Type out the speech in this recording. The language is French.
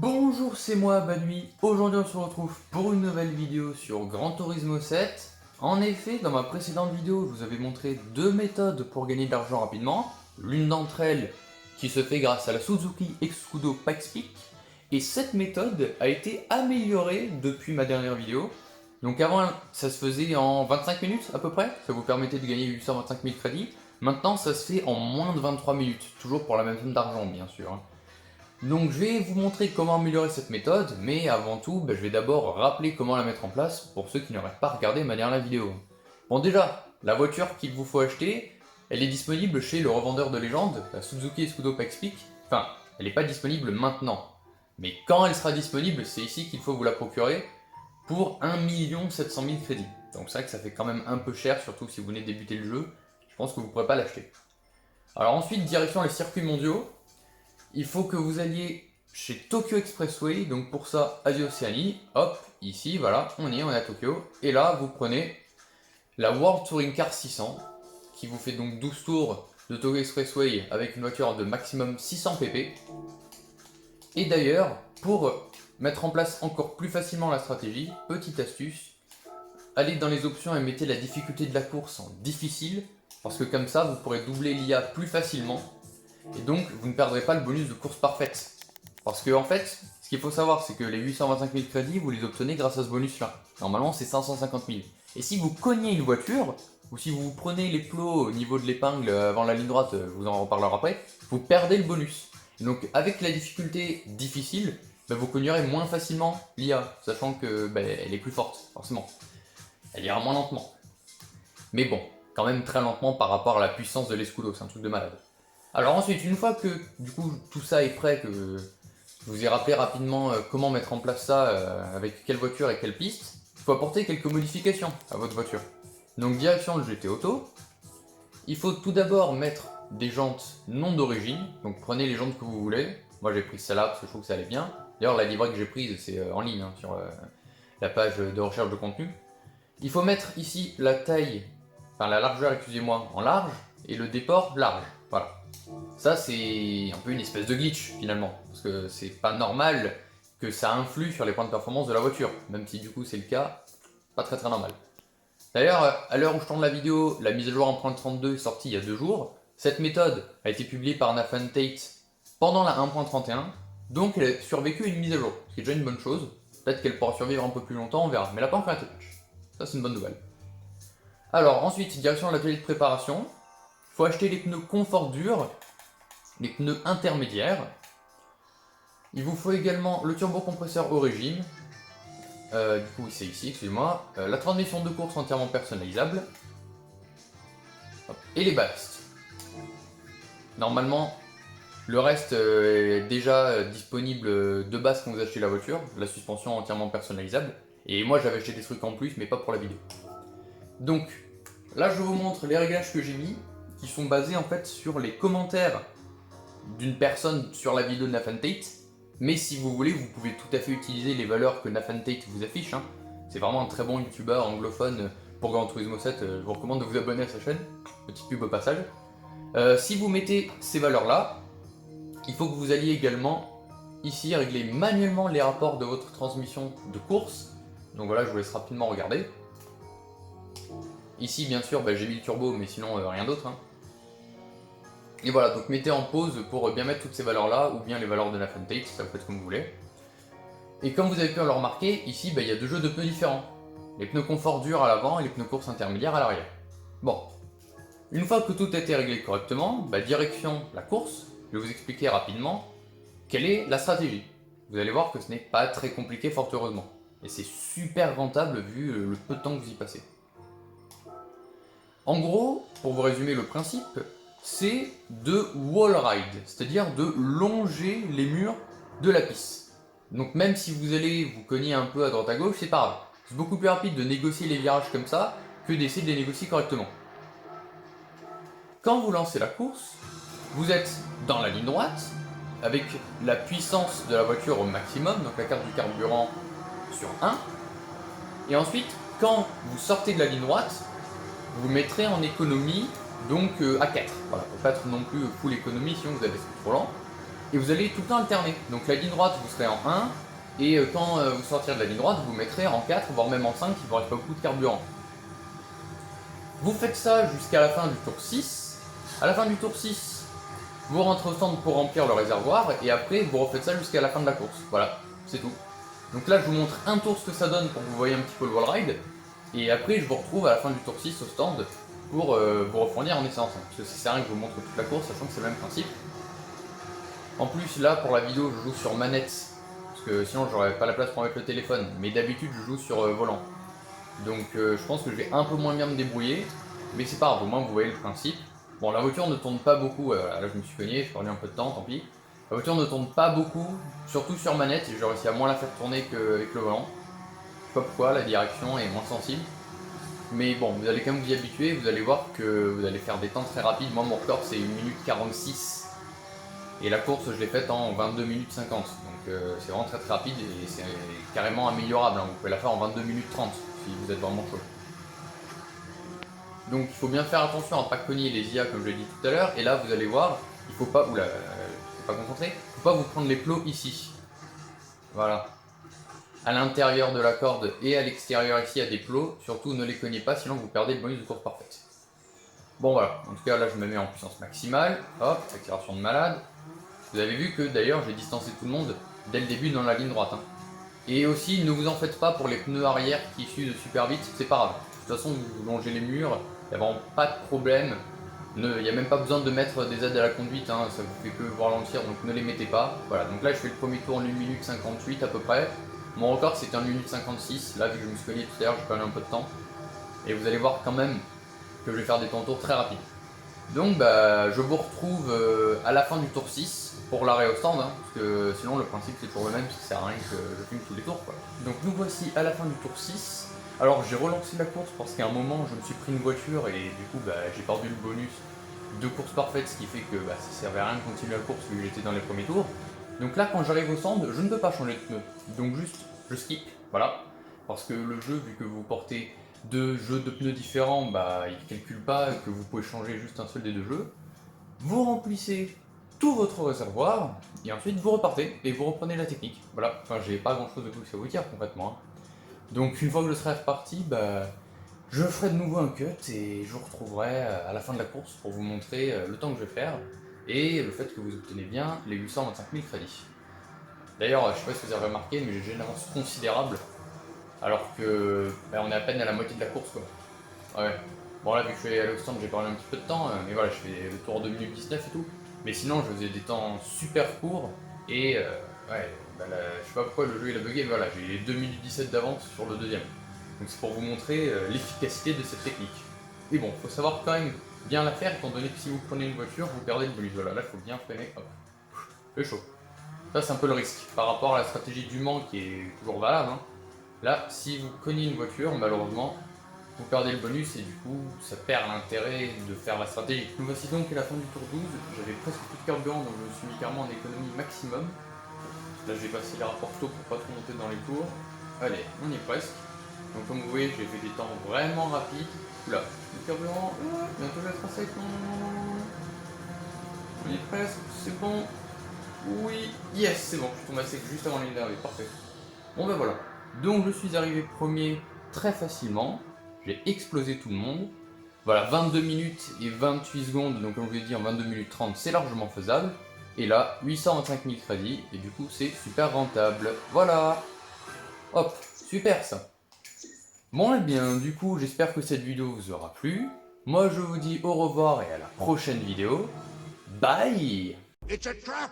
Bonjour, c'est moi, Banui. Aujourd'hui, on se retrouve pour une nouvelle vidéo sur Gran Turismo 7. En effet, dans ma précédente vidéo, je vous avais montré deux méthodes pour gagner de l'argent rapidement. L'une d'entre elles qui se fait grâce à la Suzuki Excudo Pikespeak. Et cette méthode a été améliorée depuis ma dernière vidéo. Donc avant, ça se faisait en 25 minutes à peu près. Ça vous permettait de gagner 825 000 crédits. Maintenant, ça se fait en moins de 23 minutes. Toujours pour la même somme d'argent, bien sûr. Donc je vais vous montrer comment améliorer cette méthode, mais avant tout, je vais d'abord rappeler comment la mettre en place pour ceux qui n'auraient pas regardé ma dernière vidéo. Bon déjà, la voiture qu'il vous faut acheter, elle est disponible chez le revendeur de légende, la Suzuki Excudo Pikespeak. Enfin, elle n'est pas disponible maintenant. Mais quand elle sera disponible, c'est ici qu'il faut vous la procurer pour 1 700 000 crédits. Donc c'est vrai que ça fait quand même un peu cher, surtout si vous venez de débuter le jeu. Je pense que vous ne pourrez pas l'acheter. Alors ensuite, direction les circuits mondiaux. Il faut que vous alliez chez Tokyo Expressway, donc pour ça, Asie-Océanie, hop, ici, voilà, on est à Tokyo, et là, vous prenez la World Touring Car 600, qui vous fait donc 12 tours de Tokyo Expressway avec une voiture de maximum 600 pp. Et d'ailleurs, pour mettre en place encore plus facilement la stratégie, petite astuce, allez dans les options et mettez la difficulté de la course en difficile, parce que comme ça, vous pourrez doubler l'IA plus facilement. Et donc, vous ne perdrez pas le bonus de course parfaite. Parce que, en fait, ce qu'il faut savoir, c'est que les 825 000 crédits, vous les obtenez grâce à ce bonus-là. Normalement, c'est 550 000. Et si vous cognez une voiture, ou si vous prenez les plots au niveau de l'épingle avant la ligne droite, je vous en reparlerai après, vous perdez le bonus. Et donc, avec la difficulté difficile, vous cognerez moins facilement l'IA, sachant que elle est plus forte, forcément. Elle ira moins lentement. Mais bon, quand même très lentement par rapport à la puissance de l'escudo, c'est un truc de malade. Alors ensuite, une fois que du coup tout ça est prêt, que je vous ai rappelé rapidement comment mettre en place ça, avec quelle voiture et quelle piste, il faut apporter quelques modifications à votre voiture. Donc direction le GT Auto, il faut tout d'abord mettre des jantes non d'origine, donc prenez les jantes que vous voulez. Moi j'ai pris celle-là parce que je trouve que ça allait bien. D'ailleurs la livrée que j'ai prise c'est en ligne sur la page de recherche de contenu. Il faut mettre ici la taille, enfin la largeur excusez-moi en large et le déport large, voilà. Ça c'est un peu une espèce de glitch finalement, parce que c'est pas normal que ça influe sur les points de performance de la voiture, même si du coup c'est le cas, pas très normal. D'ailleurs, à l'heure où je tourne la vidéo, la mise à jour 1.32 est sortie il y a 2 jours. Cette méthode a été publiée par Nathan Tate pendant la 1.31, donc elle a survécu à une mise à jour, ce qui est déjà une bonne chose. Peut-être qu'elle pourra survivre un peu plus longtemps, on verra, mais elle n'a pas encore été patch. Ça c'est une bonne nouvelle. Alors ensuite, direction de l'atelier de préparation, il faut acheter les pneus confort dur, les pneus intermédiaires. Il vous faut également le turbocompresseur au régime. Du coup, c'est ici, excusez-moi. La transmission de course entièrement personnalisable. Hop. Et les ballasts. Normalement, le reste est déjà disponible de base quand vous achetez la voiture. La suspension entièrement personnalisable. Et moi, j'avais acheté des trucs en plus, mais pas pour la vidéo. Donc, là, je vous montre les réglages que j'ai mis, qui sont basés en fait sur les commentaires d'une personne sur la vidéo de Nathan Tate, mais si vous voulez, vous pouvez tout à fait utiliser les valeurs que Nathan Tate vous affiche. C'est vraiment un très bon youtubeur anglophone pour Gran Turismo 7, je vous recommande de vous abonner à sa chaîne, petite pub au passage. Si vous mettez ces valeurs là, il faut que vous alliez également ici régler manuellement les rapports de votre transmission de course. Donc voilà, je vous laisse rapidement regarder. Ici bien sûr j'ai mis le turbo, mais sinon rien d'autre. Et voilà, donc mettez en pause pour bien mettre toutes ces valeurs là, ou bien les valeurs de Nathan Tate, ça vous faites comme vous voulez. Et comme vous avez pu le remarquer, ici il y a deux jeux de pneus différents. Les pneus confort durs à l'avant et les pneus course intermédiaires à l'arrière. Bon, une fois que tout a été réglé correctement, direction la course, je vais vous expliquer rapidement quelle est la stratégie. Vous allez voir que ce n'est pas très compliqué fort heureusement. Et c'est super rentable vu le peu de temps que vous y passez. En gros, pour vous résumer le principe, c'est de wall ride, c'est-à-dire de longer les murs de la piste. Donc même si vous allez vous cogner un peu à droite à gauche, c'est pas grave. C'est beaucoup plus rapide de négocier les virages comme ça que d'essayer de les négocier correctement. Quand vous lancez la course, vous êtes dans la ligne droite, avec la puissance de la voiture au maximum, donc la carte du carburant sur 1. Et ensuite, quand vous sortez de la ligne droite, vous mettrez en économie donc à 4. Voilà, pour pas être non plus full économie, sinon vous allez être trop lent. et vous allez tout le temps alterner. Donc la ligne droite, vous serez en 1, et quand vous sortirez de la ligne droite, vous mettrez en 4, voire même en 5, il ne vous reste pas beaucoup de carburant. Vous faites ça jusqu'à la fin du tour 6. À la fin du tour 6, vous rentrez au stand pour remplir le réservoir, et après vous refaites ça jusqu'à la fin de la course. Voilà, c'est tout. Donc là je vous montre un tour ce que ça donne pour que vous voyez un petit peu le wall ride, et après je vous retrouve à la fin du tour 6 au stand pour vous refournir en essence. Parce que ça sert à rien que je vous montre toute la course, sachant que c'est le même principe. En plus là pour la vidéo je joue sur manette, parce que sinon j'aurais pas la place pour mettre le téléphone, mais d'habitude je joue sur volant. Donc je pense que je vais un peu moins bien me débrouiller, mais c'est pas grave, au moins vous voyez le principe. Bon, la voiture ne tourne pas beaucoup, là je me suis cogné, j'ai perdu un peu de temps, tant pis. La voiture ne tourne pas beaucoup, surtout sur manette, et j'ai réussi à moins la faire tourner qu'avec le volant. Je sais pas pourquoi, la direction est moins sensible. Mais bon, vous allez quand même vous y habituer, vous allez voir que vous allez faire des temps très rapides. Moi mon record c'est 1 minute 46, et la course je l'ai faite en 22 minutes 50. Donc c'est vraiment très rapide, et c'est carrément améliorable, hein. Vous pouvez la faire en 22 minutes 30, si vous êtes vraiment chaud. Donc il faut bien faire attention à ne pas cogner les IA comme je l'ai dit tout à l'heure, et là vous allez voir, il faut pas, oula, c'est pas concentré, il faut pas vous prendre les plots ici. Voilà. À l'intérieur de la corde et à l'extérieur ici il y a des plots, surtout ne les cognez pas sinon vous perdez le bonus de course parfaite. Bon voilà, en tout cas là je me mets en puissance maximale, hop, accélération de malade. Vous avez vu que d'ailleurs j'ai distancé tout le monde dès le début dans la ligne droite, hein. Et aussi ne vous en faites pas pour les pneus arrière qui suivent super vite, c'est pas grave. De toute façon vous longez les murs, il n'y a vraiment pas de problème. Il n'y a même pas besoin de mettre des aides à la conduite, hein, ça vous fait que vous ralentir, donc ne les mettez pas. Voilà, donc là je fais le premier tour en 1 minute 58 à peu près. Mon record c'était en 1 minute 56, là vu que je me suis cogné tout à l'heure, j'ai perdu un peu de temps. Et vous allez voir quand même que je vais faire des temps tours très rapides. Donc bah, je vous retrouve à la fin du tour 6 pour l'arrêt au stand, hein, parce que sinon le principe c'est toujours le même, ça sert à rien que je filme tous les tours, quoi. Donc nous voici à la fin du tour 6. Alors j'ai relancé la course parce qu'à un moment je me suis pris une voiture et du coup bah, j'ai perdu le bonus de course parfaite, ce qui fait que bah, ça servait à rien de continuer la course vu que j'étais dans les premiers tours. Donc là quand j'arrive au stand, je ne peux pas changer de pneu, donc juste je skip, voilà. Parce que le jeu, vu que vous portez deux jeux de pneus différents, bah il ne calcule pas que vous pouvez changer juste un seul des deux jeux. Vous remplissez tout votre réservoir, et ensuite vous repartez et vous reprenez la technique. Voilà, enfin j'ai pas grand chose de plus à vous dire concrètement, hein. Donc une fois que je serai reparti, bah, je ferai de nouveau un cut et je vous retrouverai à la fin de la course pour vous montrer le temps que je vais faire et le fait que vous obtenez bien les 825 000 crédits. D'ailleurs, je sais pas si vous avez remarqué, mais j'ai une avance considérable alors que bah, on est à peine à la moitié de la course, quoi. Ouais. Bon là vu que je suis allé au stand j'ai perdu un petit peu de temps, mais voilà je fais le tour en 2 minutes 19 et tout. Mais sinon je faisais des temps super courts et ouais, bah, là, je sais pas pourquoi le jeu il a bugué, mais voilà j'ai 2 minutes 17 d'avance sur le deuxième. Donc c'est pour vous montrer l'efficacité de cette technique. Et bon, faut savoir quand même bien la faire étant donné que si vous prenez une voiture vous perdez le bonus. Voilà, là il faut bien freiner, hop, c'est chaud. Ça c'est un peu le risque par rapport à la stratégie du Mans qui est toujours valable, hein. Là si vous cognez une voiture malheureusement vous perdez le bonus et du coup ça perd l'intérêt de faire la stratégie. Nous voici donc à la fin du tour 12, j'avais presque plus de carburant donc je me suis mis carrément en économie maximum. Là je vais passer les rapports tôt pour pas trop monter dans les tours. Allez, on y est presque. Donc comme vous voyez j'ai fait des temps vraiment rapides. Oula, le carburant, bientôt je vais être à sec, on y est presque, c'est bon. Oui, yes, c'est bon, je suis tombé à sec juste avant la ligne d'arrivée, parfait. Bon ben voilà, donc je suis arrivé premier très facilement. J'ai explosé tout le monde. Voilà, 22 minutes et 28 secondes, donc comme je vous l'ai dit en 22 minutes 30, c'est largement faisable. Et là, 825 000 crédits, et du coup c'est super rentable. Voilà. Hop, super ça. Bon et bien, du coup j'espère que cette vidéo vous aura plu. Moi je vous dis au revoir et à la prochaine vidéo. Bye. It's a trap.